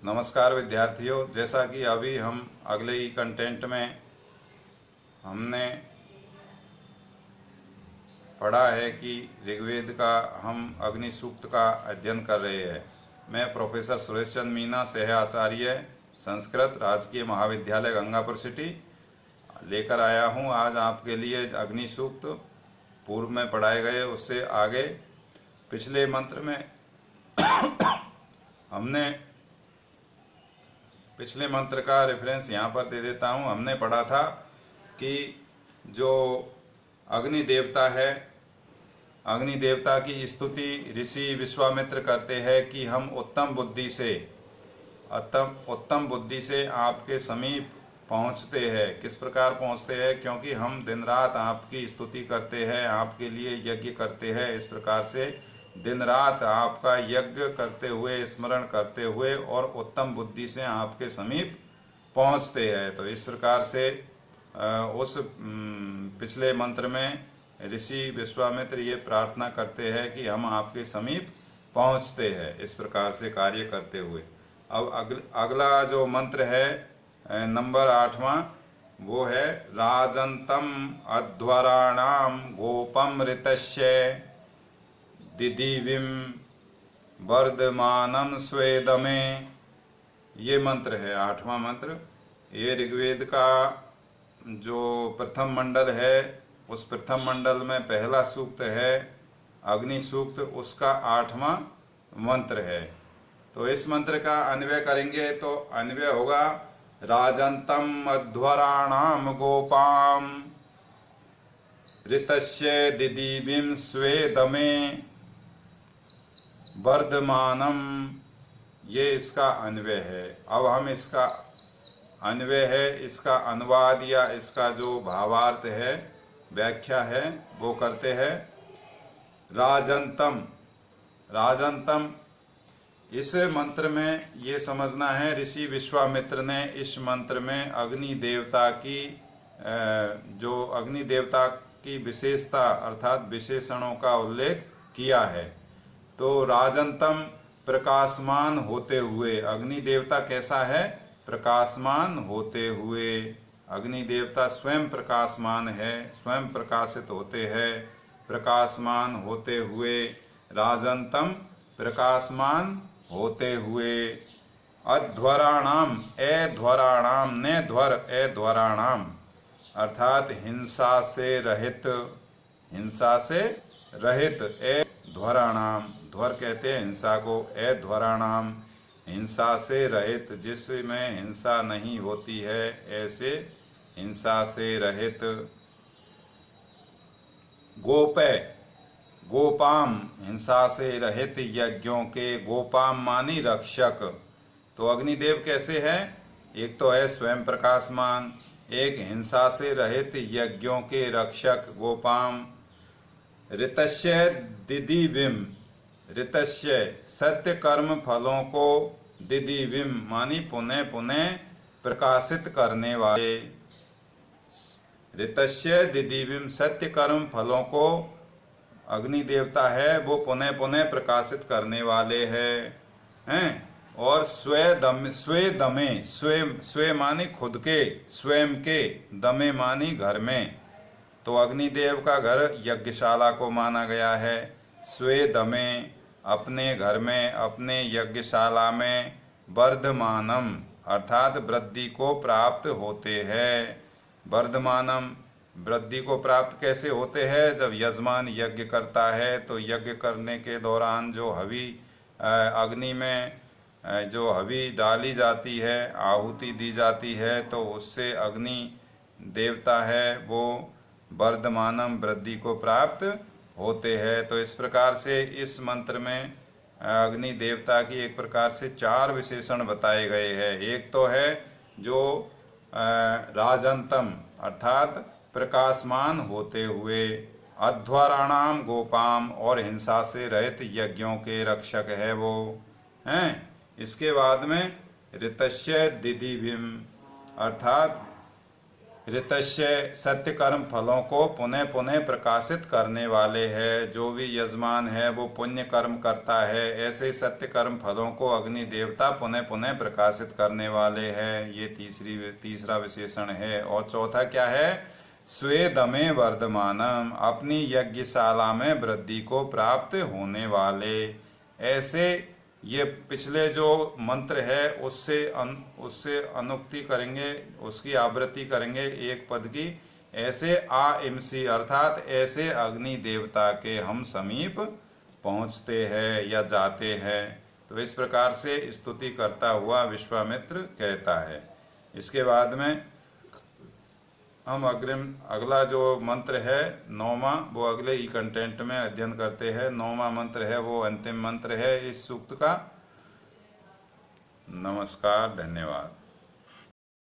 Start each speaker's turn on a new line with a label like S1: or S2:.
S1: नमस्कार विद्यार्थियों, जैसा कि अभी हम अगले ही कंटेंट में हमने पढ़ा है कि ऋग्वेद का हम अग्नि सूक्त का अध्ययन कर रहे हैं। मैं प्रोफेसर सुरेश चंद्र मीना, सह आचार्य संस्कृत, राजकीय महाविद्यालय गंगापुर सिटी, लेकर आया हूं आज आपके लिए अग्नि सूक्त। पूर्व में पढ़ाए गए उससे आगे पिछले मंत्र में हमने पिछले मंत्र का रेफरेंस यहाँ पर दे देता हूँ। हमने पढ़ा था कि जो अग्नि देवता है, अग्नि देवता की स्तुति ऋषि विश्वामित्र करते हैं कि हम उत्तम बुद्धि से आपके समीप पहुँचते हैं। किस प्रकार पहुँचते हैं? क्योंकि हम दिन रात आपकी स्तुति करते हैं, आपके लिए यज्ञ करते हैं। इस प्रकार से दिन रात आपका यज्ञ करते हुए, स्मरण करते हुए और उत्तम बुद्धि से आपके समीप पहुँचते हैं। तो इस प्रकार से उस पिछले मंत्र में ऋषि विश्वामित्र ये प्रार्थना करते हैं कि हम आपके समीप पहुँचते हैं, इस प्रकार से कार्य करते हुए। अब अगला जो मंत्र है नंबर 8वां, वो है राजंतम अध्वराणाम गोपम ऋतस्य दिदिविम वर्धमानम स्वेदमे। ये मंत्र है 8वां मंत्र। ये ऋग्वेद का जो प्रथम मंडल है, उस प्रथम मंडल में पहला सूक्त है अग्नि सूक्त, उसका 8वां मंत्र है। तो इस मंत्र का अन्वय करेंगे तो अन्वय होगा राजंतम अध्वराणाम गोपाम ऋतस्य दिदिविम स्वेदमे वर्धमानम। ये इसका अन्वय है। अब हम इसका अन्वय है, इसका अनुवाद या इसका जो भावार्थ है, व्याख्या है, वो करते हैं। राजंतम, राजंतम, इस मंत्र में ये समझना है ऋषि विश्वामित्र ने इस मंत्र में अग्नि देवता की जो अग्नि देवता की विशेषता अर्थात विशेषणों का उल्लेख किया है। तो राजंतम, प्रकाशमान होते हुए। अग्नि देवता कैसा है? प्रकाशमान होते हुए। अग्नि देवता स्वयं प्रकाशमान है, स्वयं प्रकाशित होते हैं। प्रकाशमान होते हुए, राजंतम, प्रकाशमान होते हुए। अध्वराणाम, अध्वराणाम, ने ध्वर अध्वराणाम, अर्थात हिंसा से रहित, हिंसा से रहित। अध्वराणाम, ध्वर कहते हैं हिंसा को। अध्वराणाम, हिंसा से रहित, जिसमें हिंसा नहीं होती है, ऐसे हिंसा से रहित। गोपे, गोपाम, हिंसा से रहित यज्ञों के। गोपाम मानी रक्षक। तो अग्निदेव कैसे है? एक तो है स्वयं प्रकाशमान, एक हिंसा से रहित यज्ञों के रक्षक गोपाम। ऋतस्य दिदिविम, ऋतस्य सत्य कर्म फलों को, दिदिविम मानी पुनः पुनः प्रकाशित करने वाले। ऋतस्य दिदिविम, सत्य कर्म फलों को अग्नि देवता है, वो पुनः पुनः प्रकाशित करने वाले हैं। और स्वेदमे, स्वे मानी खुद के, स्वयं के, दमे मानी घर में। तो अग्निदेव का घर यज्ञशाला को माना गया है। स्वेदमे, अपने घर में, अपने यज्ञशाला में। वर्धमानम, अर्थात वृद्धि को प्राप्त होते हैं। वर्धमानम, वृद्धि को प्राप्त कैसे होते हैं? जब यजमान यज्ञ करता है तो यज्ञ करने के दौरान जो हवि अग्नि में जो हवि डाली जाती है, आहुति दी जाती है, तो उससे अग्नि देवता है वो वर्धमानम, वृद्धि को प्राप्त होते हैं। तो इस प्रकार से इस मंत्र में अग्नि देवता की एक प्रकार से 4 विशेषण बताए गए हैं। एक तो है जो राजंतम, अर्थात प्रकाशमान होते हुए। अध्वराणाम गोपाम, और हिंसा से रहित यज्ञों के रक्षक है वो हैं। इसके बाद में ऋतस्य दिदिविम, अर्थात ऋतस्य सत्य कर्म फलों को पुनः पुनः प्रकाशित करने वाले हैं। जो भी यजमान है वो पुण्य कर्म करता है, ऐसे सत्य कर्म फलों को अग्नि देवता पुनः पुनः प्रकाशित करने वाले हैं। ये तीसरा विशेषण है। और चौथा क्या है? स्वेदमे वर्धमानम, अपनी यज्ञशाला में वृद्धि को प्राप्त होने वाले। ऐसे ये पिछले जो मंत्र है उससे अनुक्ति करेंगे, उसकी आवृत्ति करेंगे एक पद की। ऐसे आइमसी अर्थात ऐसे अग्नि देवता के हम समीप पहुँचते हैं या जाते हैं। तो इस प्रकार से स्तुति करता हुआ विश्वामित्र कहता है। इसके बाद में हम अगला जो मंत्र है 9वां, वो अगले ही कंटेंट में अध्ययन करते हैं। 9वां मंत्र है वो अंतिम मंत्र है इस सूक्त का। नमस्कार, धन्यवाद।